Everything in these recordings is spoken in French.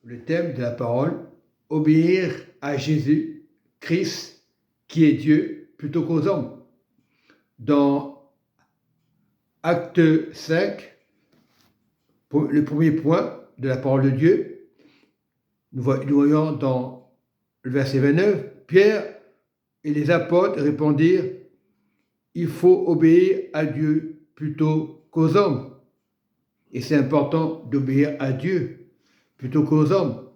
le thème de la parole, obéir à Jésus, Christ, qui est Dieu, plutôt qu'aux hommes. Dans Acte 5, le premier point de la parole de Dieu, nous voyons dans le verset 29, Pierre et les apôtres répondirent, il faut obéir à Dieu plutôt qu'aux hommes. Et c'est important d'obéir à Dieu plutôt qu'aux hommes.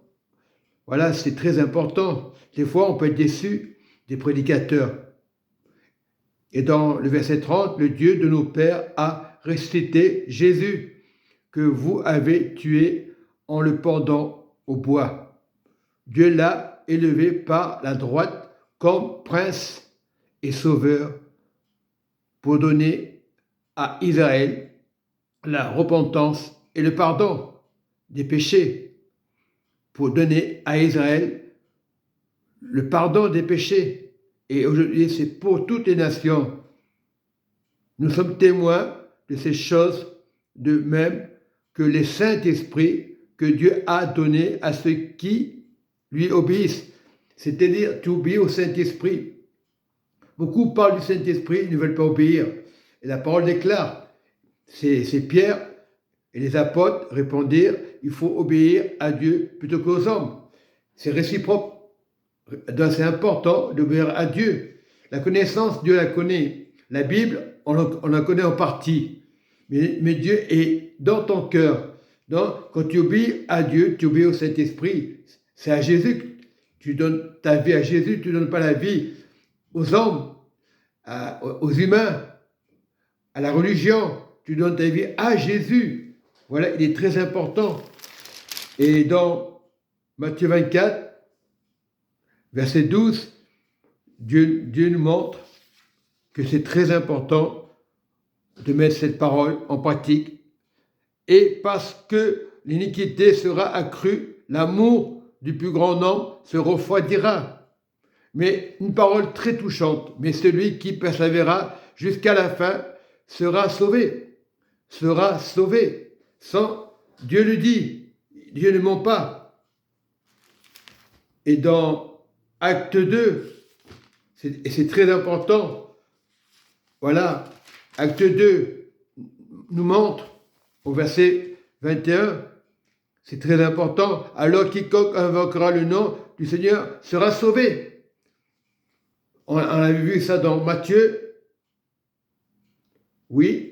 Voilà, c'est très important. Des fois, on peut être déçu des prédicateurs. Et dans le verset 30, le Dieu de nos pères a ressuscité Jésus, que vous avez tué en le pendant au bois. Dieu l'a élevé par la droite comme prince et sauveur pour donner à Israël la repentance et le pardon des péchés, pour donner à Israël le pardon des péchés. Et aujourd'hui, c'est pour toutes les nations. Nous sommes témoins de ces choses, de même que les Saint-Esprit que Dieu a donné à ceux qui lui obéissent. C'est-à-dire, tu obéis au Saint-Esprit. Beaucoup parlent du Saint-Esprit, ils ne veulent pas obéir. Et la parole déclare, c'est Pierre et les apôtres répondirent, il faut obéir à Dieu plutôt qu'aux hommes. C'est réciproque. Donc c'est important d'obéir à Dieu. La connaissance, Dieu la connaît. La Bible, on la connaît en partie. Mais Dieu est dans ton cœur. Donc, quand tu obéis à Dieu, tu obéis au Saint-Esprit. C'est à Jésus. Tu donnes ta vie à Jésus, tu ne donnes pas la vie aux hommes, aux humains, à la religion. Tu donnes ta vie à Jésus. Voilà, il est très important. Et dans Matthieu 24, verset 12, Dieu nous montre que c'est très important de mettre cette parole en pratique. Et parce que l'iniquité sera accrue, l'amour du plus grand nombre se refroidira. Mais une parole très touchante, mais celui qui persévérera jusqu'à la fin sera sauvé. Sera sauvé. Sans, Dieu le dit, Dieu ne ment pas. Et dans Acte 2, c'est très important, voilà, Acte 2 nous montre au verset 21, c'est très important, alors quiconque invoquera le nom du Seigneur sera sauvé. On avait vu ça dans Matthieu, oui,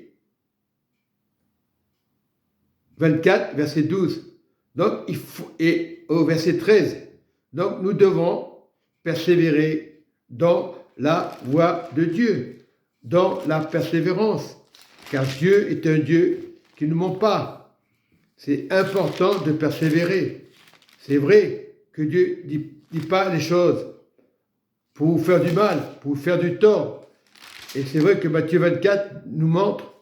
24, verset 12. Donc, et au verset 13, donc nous devons persévérer dans la voie de Dieu, dans la persévérance, car Dieu est un Dieu qui ne ment pas. C'est important de persévérer. C'est vrai que Dieu ne dit pas les choses pour vous faire du mal, pour vous faire du tort. Et c'est vrai que Matthieu 24 nous montre,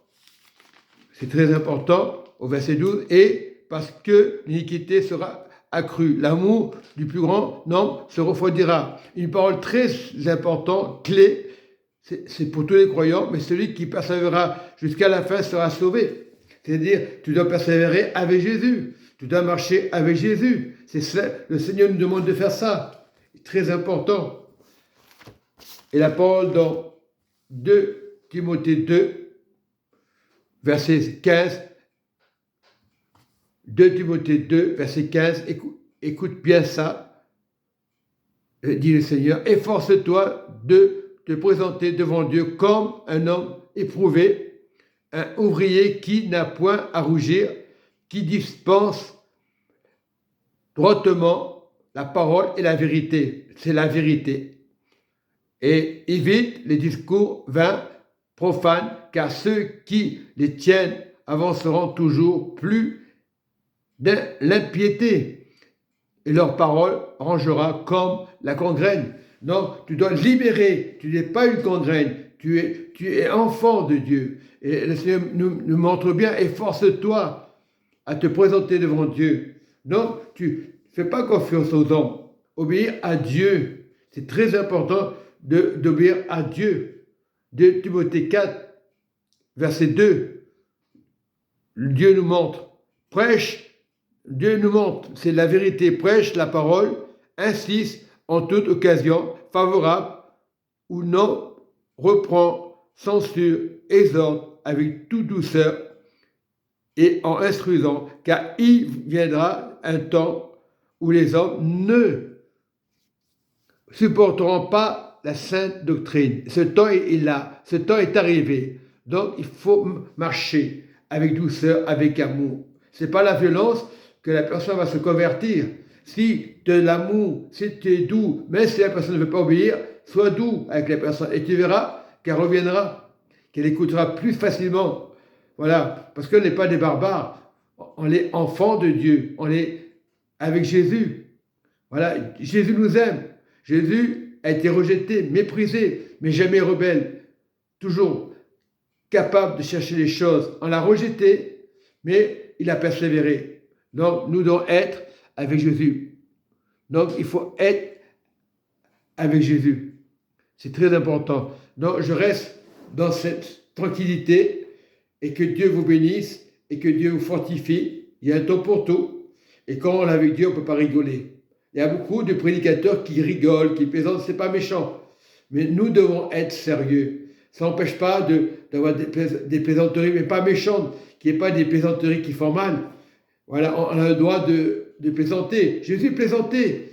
c'est très important, au verset 12, et parce que l'iniquité sera accrue, l'amour du plus grand nombre se refroidira. Une parole très importante, clé, c'est pour tous les croyants, mais celui qui persévérera jusqu'à la fin sera sauvé. C'est-à-dire, tu dois persévérer avec Jésus, tu dois marcher avec Jésus. C'est ça, le Seigneur nous demande de faire ça. C'est très important. Et la parole dans 2 Timothée 2, verset 15, 2 Timothée 2, verset 15, écoute bien ça, dit le Seigneur, efforce-toi de te présenter devant Dieu comme un homme éprouvé, un ouvrier qui n'a point à rougir, qui dispense droitement la parole et la vérité. C'est la vérité. Et évite les discours vains, profanes, car ceux qui les tiennent avanceront toujours plus de l'impiété, et leur parole rangera comme la gangrène. Donc, tu dois libérer, tu n'es pas une gangrène, tu es enfant de Dieu. Et le Seigneur nous montre bien, efforce-toi à te présenter devant Dieu. Donc, tu ne fais pas confiance aux hommes, obéir à Dieu. C'est très important d'obéir à Dieu. 2 Timothée 4, verset 2, Dieu nous montre, prêche Dieu nous montre, c'est la vérité, prêche la parole, insiste en toute occasion, favorable ou non, reprend, censure, exhorte avec toute douceur et en instruisant, car il viendra un temps où les hommes ne supporteront pas la sainte doctrine. Ce temps est là, ce temps est arrivé. Donc il faut marcher avec douceur, avec amour. Ce n'est pas la violence que la personne va se convertir. Si de l'amour, si tu es doux, même si la personne ne veut pas obéir, sois doux avec la personne et tu verras qu'elle reviendra, qu'elle écoutera plus facilement. Voilà, parce qu'on n'est pas des barbares, on est enfants de Dieu, on est avec Jésus. Voilà, Jésus nous aime. Jésus a été rejeté, méprisé, mais jamais rebelle. Toujours capable de chercher les choses. On l'a rejeté, mais il a persévéré. Donc, nous devons être avec Jésus. Donc, il faut être avec Jésus. C'est très important. Donc, je reste dans cette tranquillité et que Dieu vous bénisse et que Dieu vous fortifie. Il y a un temps pour tout. Et quand on est avec Dieu, on ne peut pas rigoler. Il y a beaucoup de prédicateurs qui rigolent, qui plaisantent. Ce n'est pas méchant. Mais nous devons être sérieux. Ça n'empêche pas d'avoir des plaisanteries, mais pas méchantes, qu'il n'y ait pas des plaisanteries qui font mal. Voilà, on a le droit de plaisanter. Jésus plaisantait,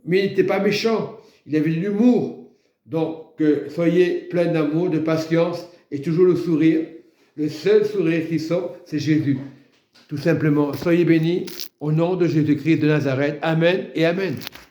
mais il n'était pas méchant. Il avait de l'humour. Donc, soyez plein d'amour, de patience et toujours le sourire. Le seul sourire qui sort, c'est Jésus. Tout simplement, soyez bénis au nom de Jésus-Christ de Nazareth. Amen et Amen.